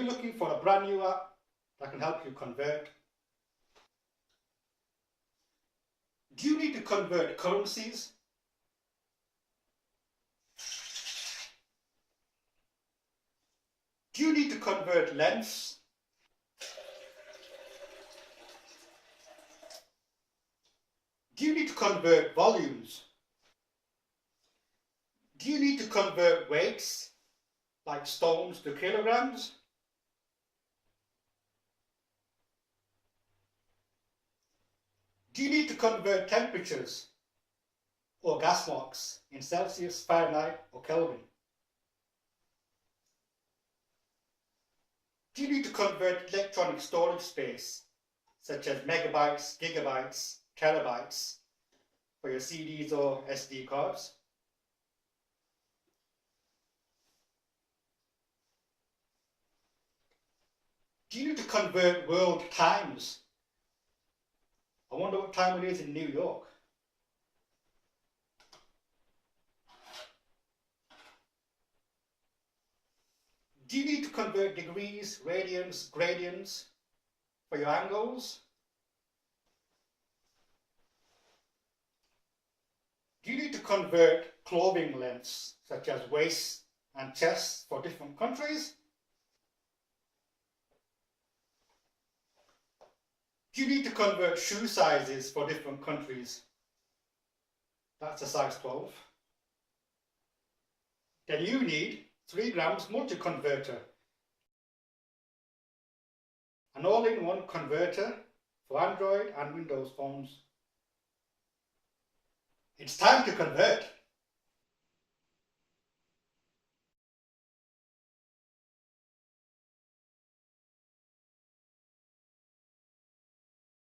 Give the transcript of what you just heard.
looking for a brand new app that can help you convert? Do you need to convert currencies? Do you need to convert lengths? Do you need to convert volumes? Do you need to convert weights, like stones to kilograms? Do you need to convert temperatures or gas marks in Celsius, Fahrenheit, or Kelvin? Do you need to convert electronic storage space, such as megabytes, gigabytes, terabytes, for your CDs or SD cards? Do you need to convert world times? I wonder what time it is in New York. Do you need to convert degrees, radians, gradients for your angles? Do you need to convert clothing lengths, such as waists and chests, for different countries? Do you need to convert shoe sizes for different countries? That's a size 12. Then you need 3 grams multi-converter, an all-in-one converter for Android and Windows phones. It's time to convert.